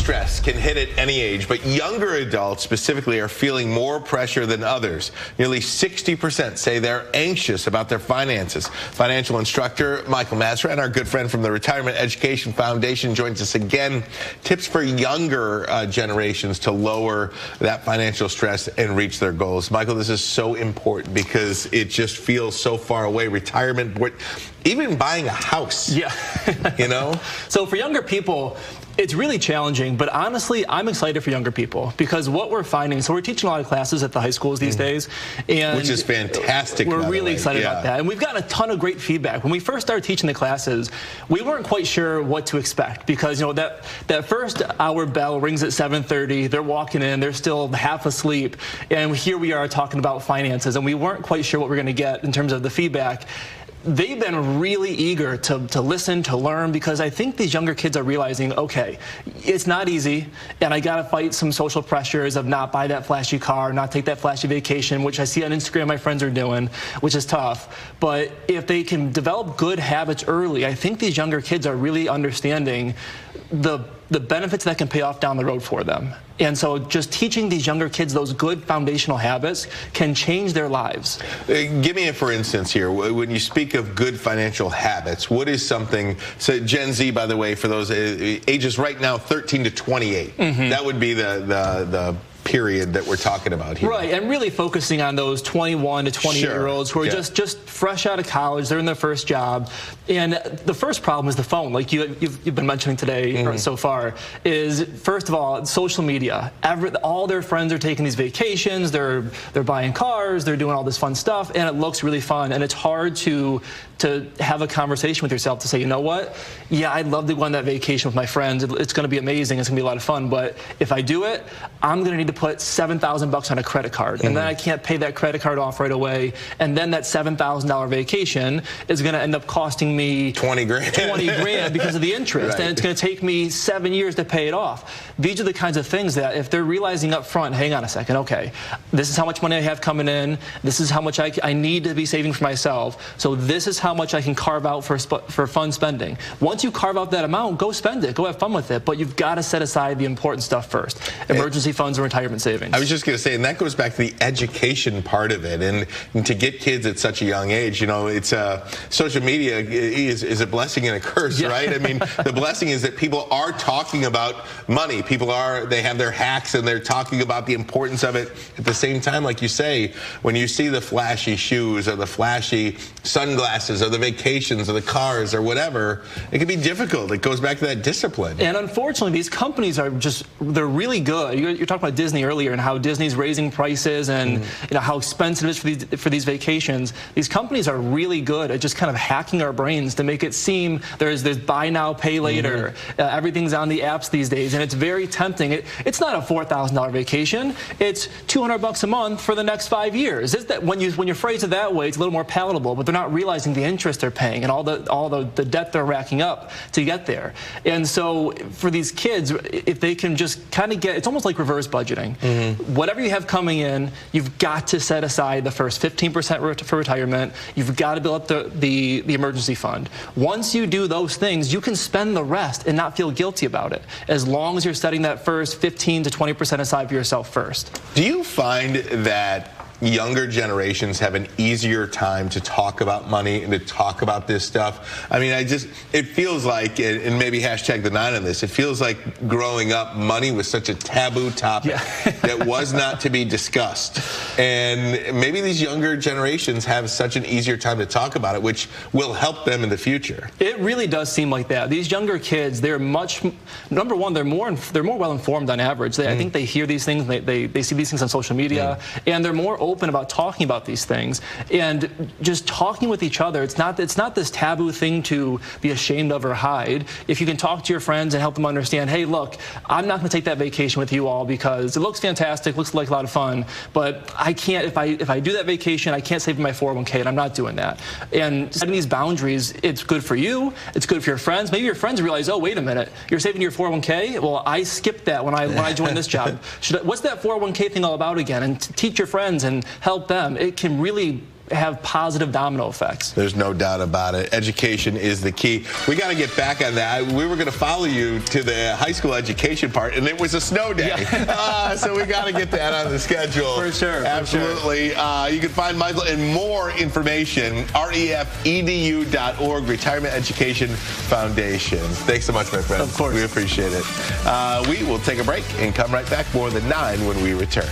stress can hit at any age, but younger adults specifically are feeling more pressure than others. Nearly 60% say they're anxious about their finances. Financial instructor Michael Masserant, our good friend from the Retirement Education Foundation, joins us again. Tips for younger generations to lower that financial stress and reach their goals. Michael, this is so important because it just feels so far away. Retirement, even buying a house. Yeah. You know? So for younger people, it's really challenging, but honestly, I'm excited for younger people because what we're finding, so we're teaching a lot of classes at the high schools these days. And which is fantastic. We're really excited about that. And we've gotten a ton of great feedback. When we first started teaching the classes, we weren't quite sure what to expect because, you know, that first hour bell rings at 7:30, they're walking in, they're still half asleep, and here we are talking about finances, and we weren't quite sure what we're going to get in terms of the feedback. They've been really eager to listen, to learn, because I think these younger kids are realizing, okay, it's not easy, and I got to fight some social pressures of not buy that flashy car, not take that flashy vacation, which I see on Instagram my friends are doing, which is tough. But if they can develop good habits early, I think these younger kids are really understanding the benefits that can pay off down the road for them. And so just teaching these younger kids those good foundational habits can change their lives. Give me a for instance here. When you speak of good financial habits, what is something, so Gen Z, by the way, for those ages right now, 13 to 28, that would be the period that we're talking about here. Right, and really focusing on those 21 to 28-year-olds who are just fresh out of college, they're in their first job. And the first problem is the phone, like you've been mentioning today so far, is first of all, social media. All their friends are taking these vacations, they're buying cars, they're doing all this fun stuff, and it looks really fun. And it's hard to have a conversation with yourself to say, you know what, yeah, I'd love to go on that vacation with my friends. It's going to be amazing. It's going to be a lot of fun. But if I do it, I'm going to need to put $7,000 on a credit card, and then I can't pay that credit card off right away, and then that $7,000 vacation is going to end up costing me 20 grand because of the interest, and it's going to take me 7 years to pay it off. These are the kinds of things that if they're realizing up front, hang on a second, okay, this is how much money I have coming in, this is how much I need to be saving for myself, so this is how much I can carve out for fun spending. Once you carve out that amount, go spend it, go have fun with it, but you've got to set aside the important stuff first. Emergency funds and retirement savings. I was just going to say, and that goes back to the education part of it, and to get kids at such a young age, you know, it's social media is a blessing and a curse, right? I mean, the blessing is that people are talking about money. They have their hacks and they're talking about the importance of it. At the same time, like you say, when you see the flashy shoes or the flashy sunglasses or the vacations or the cars or whatever, it can be difficult. It goes back to that discipline. And unfortunately, these companies are they're really good. You're talking about Disney earlier and how Disney's raising prices and you know how expensive it is for these vacations. These companies are really good at just kind of hacking our brains to make it seem there's buy now, pay later. Everything's on the apps these days, and it's very tempting. It's not a $4,000 vacation. It's $200 a month for the next 5 years. It's that when you phrase it that way, it's a little more palatable. But they're not realizing the interest they're paying and all the debt they're racking up to get there. And so for these kids, if they can just kind of get, it's almost like reverse budgeting. Whatever you have coming in, you've got to set aside the first 15% for retirement. You've got to build up the emergency fund. Once you do those things, you can spend the rest and not feel guilty about it, as long as you're setting that first 15 to 20% aside for yourself first. Do you find that younger generations have an easier time to talk about money and to talk about this stuff? I mean, it feels like, and maybe hashtag the 9 on this, it feels like growing up, money was such a taboo topic that was not to be discussed. And maybe these younger generations have such an easier time to talk about it, which will help them in the future. It really does seem like that. These younger kids, they're number one, they're more well informed on average. I think they hear these things, they see these things on social media, and they're more open about talking about these things and just talking with each other. It's not this taboo thing to be ashamed of or hide. If you can talk to your friends and help them understand, hey, look, I'm not going to take that vacation with you all because it looks fantastic, looks like a lot of fun, but I can't, if I do that vacation, I can't save in my 401k, and I'm not doing that. And setting these boundaries, it's good for you, it's good for your friends. Maybe your friends realize, oh, wait a minute, you're saving your 401k? Well, I skipped that when I joined this job. What's that 401k thing all about again? And teach your friends and help them. It can really have positive domino effects. There's no doubt about it. Education is the key. We got to get back on that. We were going to follow you to the high school education part, and it was a snow day. Yeah. So we got to get that on the schedule. For sure. Absolutely. For sure. You can find Michael and more information, refedu.org, Retirement Education Foundation. Thanks so much, my friend. Of course. We appreciate it. We will take a break and come right back. More than 9 when we return.